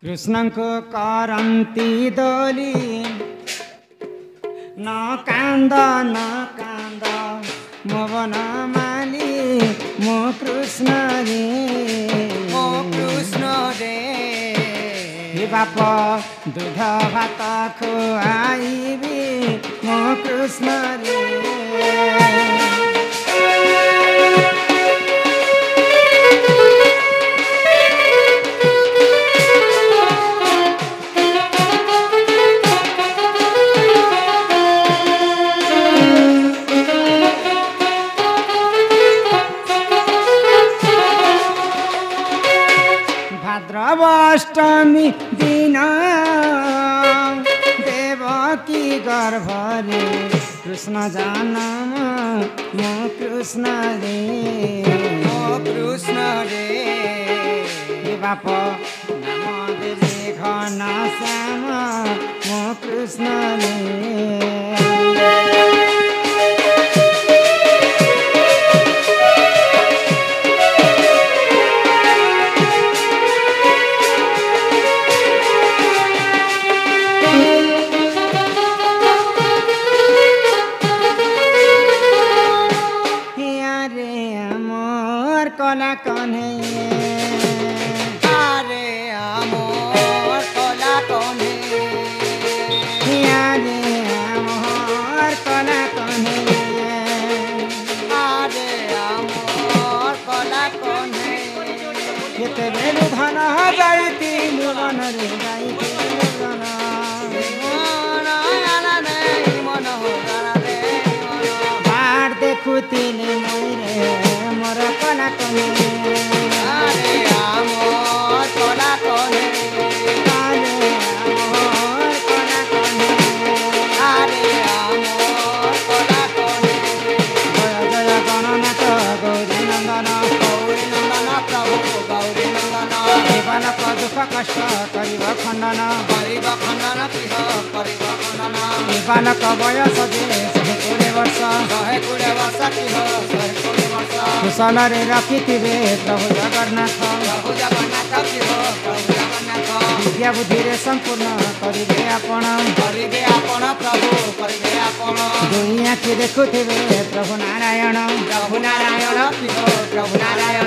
कृष्ण को करंती दोली न कांद मोवन माली मो कृष्ण रे हे बाप दूध भात खुआईबी मो कृष्ण रे भाद्रवाष्टमी दिन देवकी गर्भरे कृष्ण जन्म मो कृष्ण रे बाप नाम देवे घन श्याम मो कृष्ण रे कला कन्हे आरे आमोर कला कन्हे आरे आमोर कला कन्हे आरे आमोर कला कन्हे केते बेलु धन जाईती मुवन रे जाईती मुवन मन हो रे बार देखुतिले मोरे मोर कला कन्हे आरे आमोर कला कन्हे आरे आमोर कला कन्हे आरे आमोर कला कन्हे जय जय गणनाथ गौरी नंदन प्रभु गौरी नंदन जीवन दुख कष्ट करिब खंडन बालक बयस जे 120 वर्ष कुशल रे रखिथिबे प्रभु जगन्नाथ विद्या बुद्धि रे संपूर्ण करिबे आपण प्रभु करिबे आपण दुई आँखि देखुथिबे प्रभु नारायण प्रभु नारायण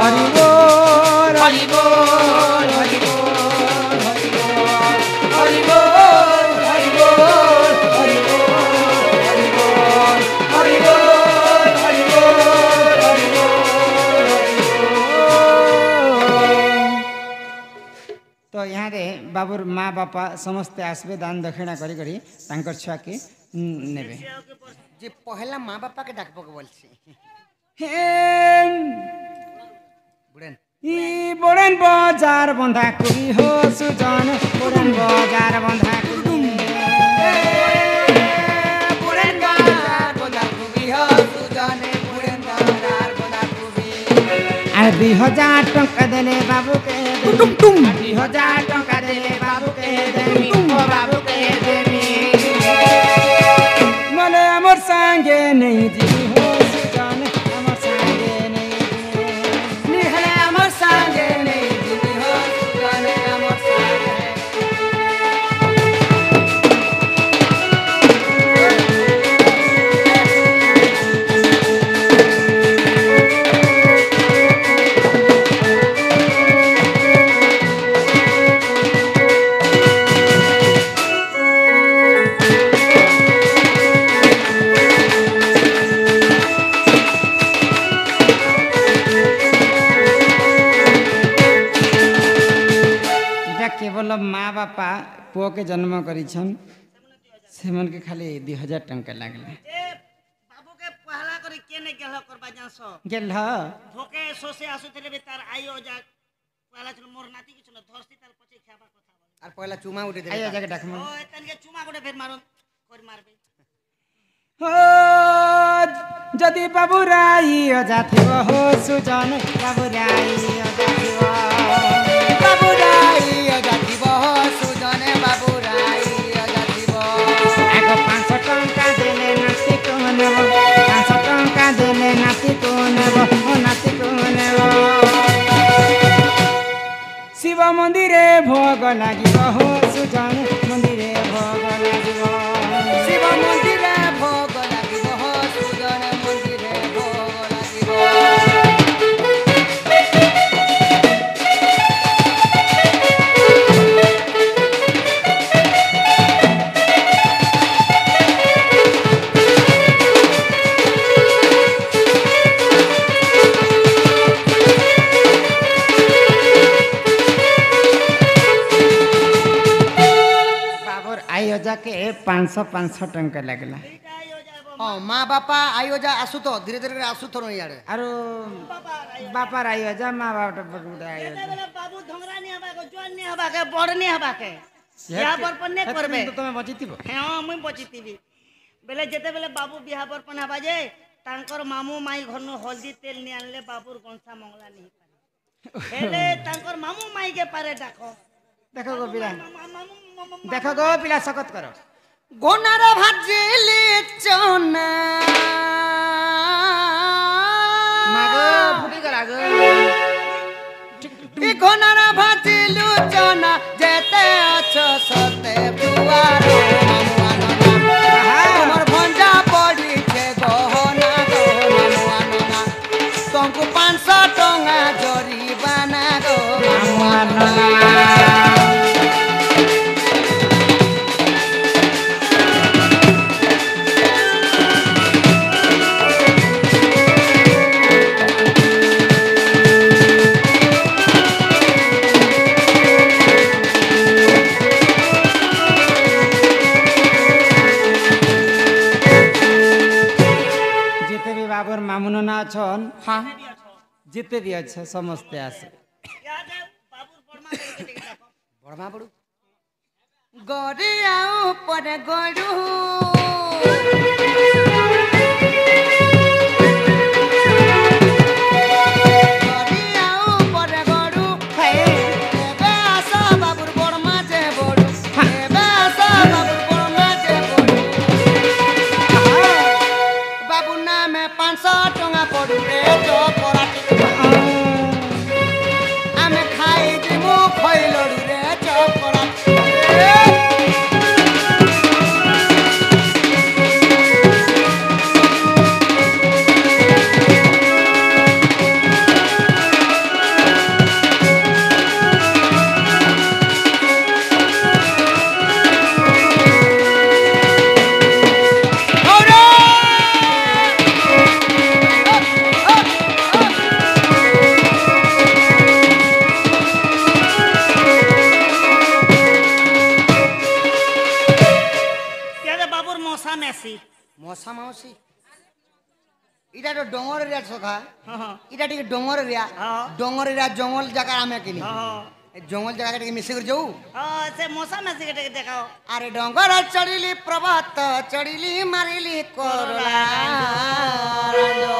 हरि बोल हरि बोल हरि बोल हरि बोल हरि बोल हरि बोल हरि बोल हरि बोल हरि बोल तो यहाँ रे बाबूर माँ बापा समस्ते आसबे दान दक्षिणा करी करी तांकर छुआ के नेबे जे पहला माँ बापा के डाकबो के बोलছি बुढ़न ई बोड़न बाजार बंधा कुई हो सुजन बोड़न बाजार बंधा कुई बुढ़न बाजार बोला कुबी हो सुजाने बुढ़न बाजार बोला कुबी आ 2000 टंका देले बाबू के टुम टुम 2000 टंका देले बाबू के देमी ओ बाबू के देमी मले हमर संगे नहीं जी हो सुजन हमर संगे नहीं निहले हमर संगे नहीं जी हो सुजाने हमर संगे केवल माँ बापा पुओ के जन्म करिछन सेमन के खाली 2000 टंका लागले बाबू के पहला करी के ने गेल करबा जास गेल ह भोके सोसे आसुतले बे तार आइयो जा पहला चल मोर नाती के चल धरती तार पछे खाबा कथा बोले और पहला चुमा उठे दे आइयो जाके डाकम ओ तन के चुमा गोटे फेर मारो कर मारबे हो जदि बाबू राई जाथिव हो सुजन बाबू राई जाथिव बाबू राई अजातिब सुजने बाबू राई अजातिब आगो 500 टंका देले नाती को नेब 500 टंका देले नाती को नेब ओ नाती को नेब शिव मंदिरे भोग লাগিব হো সুজন মন্দিরে ভোগ লাগিব শিব মন্দিরে ভোগ লাগিব সুজন মন্দিরে ভোগ লাগিব বাবুর আয়োজাকে 500 টঙ্কা লাগলা এইটা আইও যাব হ্যাঁ মা বাপা আইও যা আসু তো ধীরে ধীরে করে আসু তো ইয়াড়ে আর বাপার আয়োজা মা বাপটা আয়োজা যেতেবেলে বাবু ধংরা নি হবাকে জোয়ান নি হবাকে বড় নি হবাকে বিয়া বরপন নে করবে তুমি বচিতিব হ্যাঁ মুই বচিতিবি বেলে যেতেবেলে বাবু বিয়া বরপন হবা যে তাঙ্কর মামু মাই ঘরনু হলদি তেল নি আনলে বাবুর গনসা মংলা নি পারে হেলে তাঙ্কর মামু মাইকে পারে ডাকো দেখো গো পিলা মামু দেখো গো পিলা শকত করো গোনার ভাজিলি চনা মাগো ফুটি গলা গো ই গোনার ভাজিলু চনা যেতে অছ সতে দুয়ার তোমার ভঞ্জা পড়িছে গহনা গো মামু আননা তঙ্কু 500 টঙ্কা জরিবানা গো মামু আননা যেতে বি বাবুর মামুন না আছন হ্যাঁ যেতে বি আছে সমস্তে আছে ইয়াদে বাবুর বড়মা করে দেখো বড়মা বড়ু গড়িয়া উপরে গড়ু গড়িয়া উপরে গড়ু এবে আস বাবুর বড়মা যে বড়ু এবে আস বাবুর বড়মা যে বড়ু বাবুর নামে 500 টঙ্কা পড়ু রে চপরাটি আমি খাই দিমু খইলড়ু রে চপরাটি ইয়াদে বাবুর মশা মেসি মশা মাউসি এটা তো ডঙর এরিয়া সখা হ্যাঁ এটা টিকে ডঙর এরিয়া হ্যাঁ। ডঙর এরিয়া জঙ্গল জায়গা আমি কিনি হ্যাঁ এই জঙ্গল জায়গা টিকে মিশে করে যাও হ্যাঁ সে মশা মেসি কেটে দেখাও আরে ডঙ্গর চড়িলি প্রভাত চড়িলি মারিলি করলা রাঞ্জো,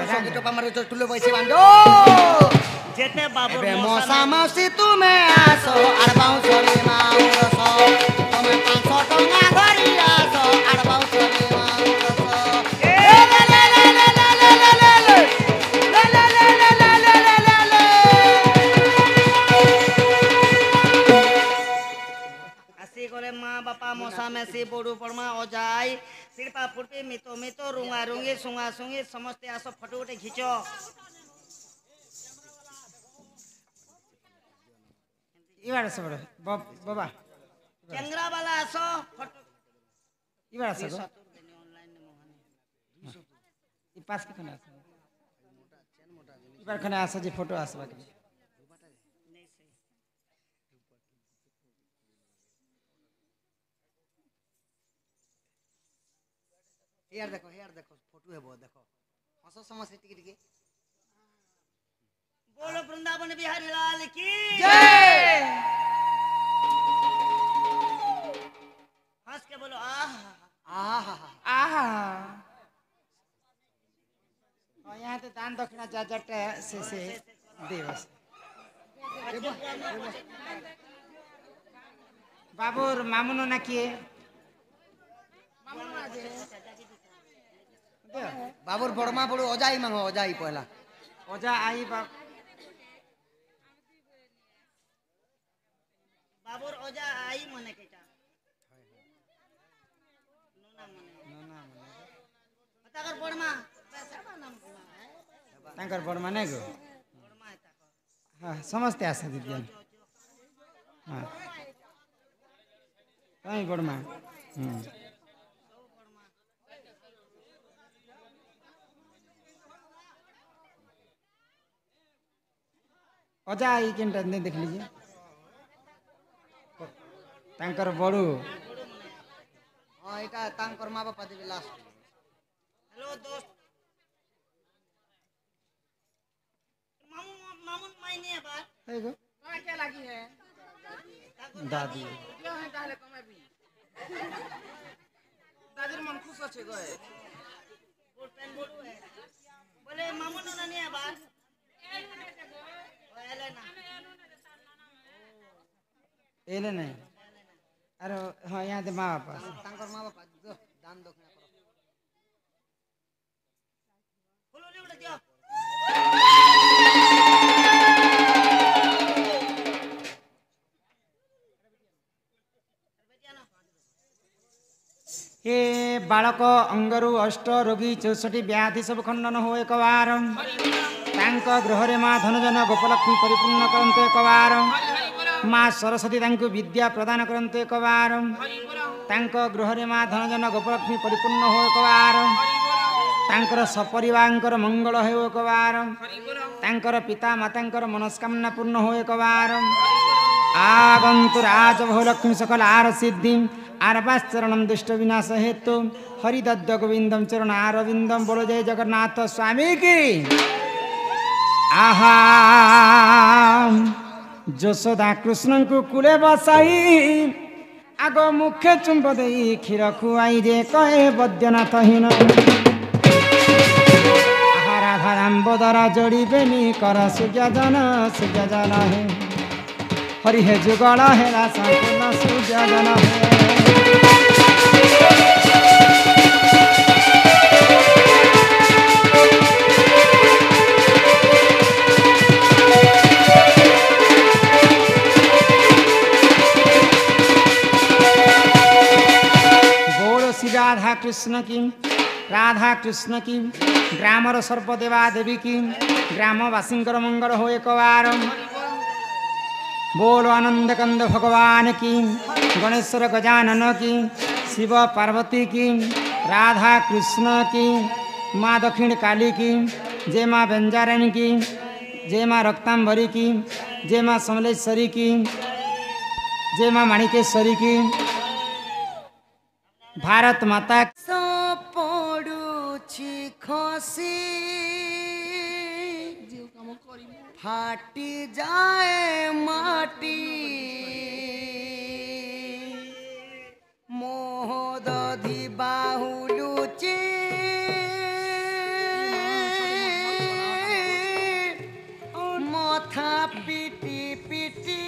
রাঞ্জো। টুলো পয়সা বান্ধো যেতে বাবুর এবে মশা মশা মাউসি তুমি আসো আর বাউসরে মাউরস তুমি 500 টঙ্কা ধরি আসো আর বাউসরে মাউরস আসি করে মা বাপা মশা মেসি বড়ু পড়মা অজাই শিল্পা ফুটপি মিতো মিতো রুঙা রুঙি সুঙা সুঙি সমস্তে আসো ফটো উঠে খিচ এবার আছে বড় বাবা ক্যাংরা বালা আসো ফটো এবার আছে গো ই পাস কেখানে আছে এবার খানে আছে যে ফটো আছে বাকি হেয়ার দেখো ফটো হেব দেখো হস সমস্যা টিকে টিকে बोलो वृंदावन बिहारी लाल की जय हंस के बोलो आह आहा आहा और यहाँ तो दान दक्षिणा जा जट से दिवस बाबूर मामुनो ना किए বাবুর বড়মা বড় অজাই মাঙ্গ অজাই পয়লা ओजा आई बाप बाबूर ओजा आई मने केटा नोना मने ताकर बड़मा पैसा नाम तांकर बड़मा नहीं गो बड़मा है ताकर हाँ समझते आशा दीदी हाँ कहीं बड़मा अजा आई केनटा नहीं देख लीजिए तांकर बड़ू हाँ एटा तांकर माँ बापा देवे लास्ट हेलो दोस्त मामू मामून माई नहीं है बात है गो कहाँ क्या लगी है दादी क्यों है काले कमे भी दादीर मन खुश अच्छे गए बोल पेन बोलू है बोले मामून नोना नहीं है बात ओले ना एले नहीं अरे हाँ यहाँ दे माँ बापा तांकर माँ बापा दो दान दक्षिणा करो बोलो ले उड़े दियो हे बालक अंगरु अष्ट रोगी 64 व्याधि सब खंडन हो एक बार गृह माँ धनजन गोपलक्ष्मी परिपूर्ण करते एक बार माँ सरस्वती विद्या प्रदान करते एक बार गृह माँ धनजन गोपलक्ष्मी परिपूर्ण हो एक बार तांकर सपरिवार मंगल हो एक बार तांकर पिता माता मनस्कामना पूर्ण हो एक बार आगंतु राज भोलक्ष्मी सकल आर सिद्धि आरवाचरण दुष्ट विनाश हेतु हरिदत्त गोविंदम चरण आरविंदम बोलो जय जगन्नाथ स्वामी की आहा यशोदा कृष्ण को कूले बसाई आग मुखे चुंब दे क्षीर खुआई जे कहे बद्यनाथ हीन आहा राधा दामोदर जोड़िबेनी कर सूर्य जन हे हरि हे जुगल हेरा संपूर्ण सूर्य जन हे राधा कृष्ण की ग्रामर सर्वदेवा देवी की ग्रामवासी मंगल हो एक बार बोलो आनंद कंद भगवान की गणेश्वर गजानन की शिव पार्वती की राधा कृष्ण की माँ दक्षिण काली की जय माँ व्यंजारण की जय माँ रक्तांबरी की जय माँ समलेश्वरी की जय माँ माणिकेश्वरी की भारत माता पड़ुछि खसी फाटी जाए माटी मोह दधि बाहुलुची मथा पिटी पिटी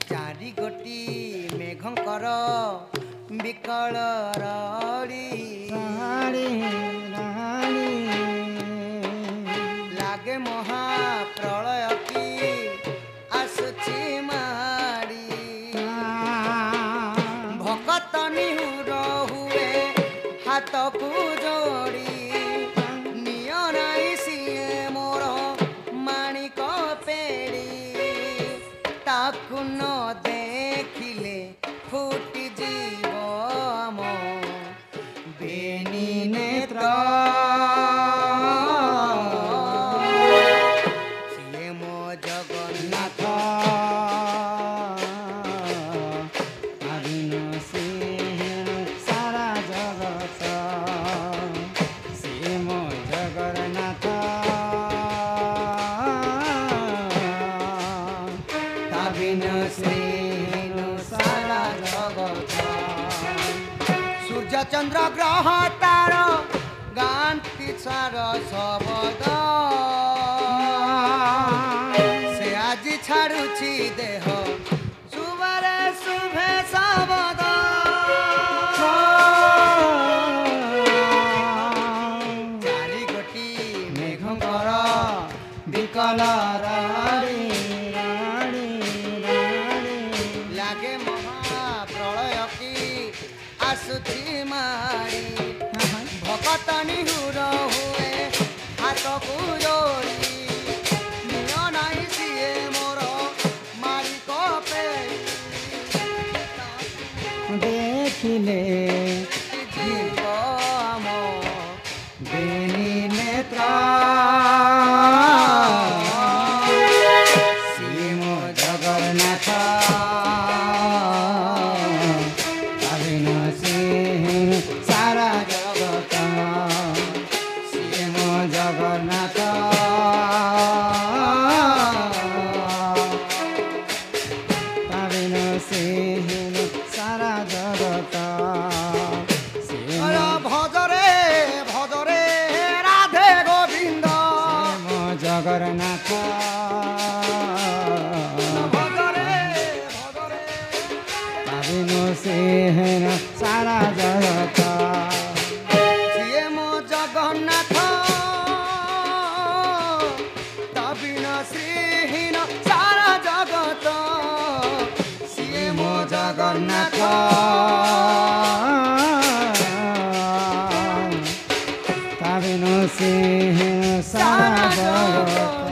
चारि गोटी मेघंकर विकल रड़ी लागे महाप्रलय की आसुची माड़ी भकत निहुर हुए हाथ को जोड़ी नियो नाई सिए मोर माणिक पेड़ी ताकु न देखिले फुटी जीव मो बेनी नेत्र सिए मो जगन्नाथ अभिन से सारा जगत से मो जगन्नाथ ताबिन श्री सारा जगत सूर्य चंद्र ग्रह तार गांती सार शबद से आज छाड़ुची देह शुभरे शुभे शबद चारि गोटी मेघंकर କଲରାଡ଼ି ଲାଗେ ମହାପ୍ରଳୟ କି ଆସୁଛି ମାଡ଼ି ଭକତନି ହୁର ହୁଏ ହାତକୁ ଯୋଡ଼ି ନିଅ ନାହିଁ ସିଏ ମୋର ମାଳିକ ପେଇ ଦେଖିଲେ ଜୀବ ଆମ ବେନି ନେତ୍ର ସିଏ ମୋ ଜଗନ୍ନାଥ ଅଭିନ ସିଂହ ସାରା ଜଗତ ସିଏ ମୋ ଜଗନ୍ନାଥ ଅଭିନ ସିଂହ ସାରା ଜଗତ ସିଏ ଭଜରେ ଭଜରେ ରାଧେ ଗୋବିନ୍ଦ ମୋ ଜଗନ୍ନାଥ ଭଜରେ ଭଜରେ ଅଭିନ ସିଂହ ସାରା ଜଗତ ସିଏ ମୋ ଜଗନ୍ନାଥ ତବିନ ଶ୍ରୀହୀନ ସାରା ଜଗତ ସିଏ ମୋ ଜଗନ୍ନାଥ ଅଭିନ ସିଂହ ସାରା ଜଗତ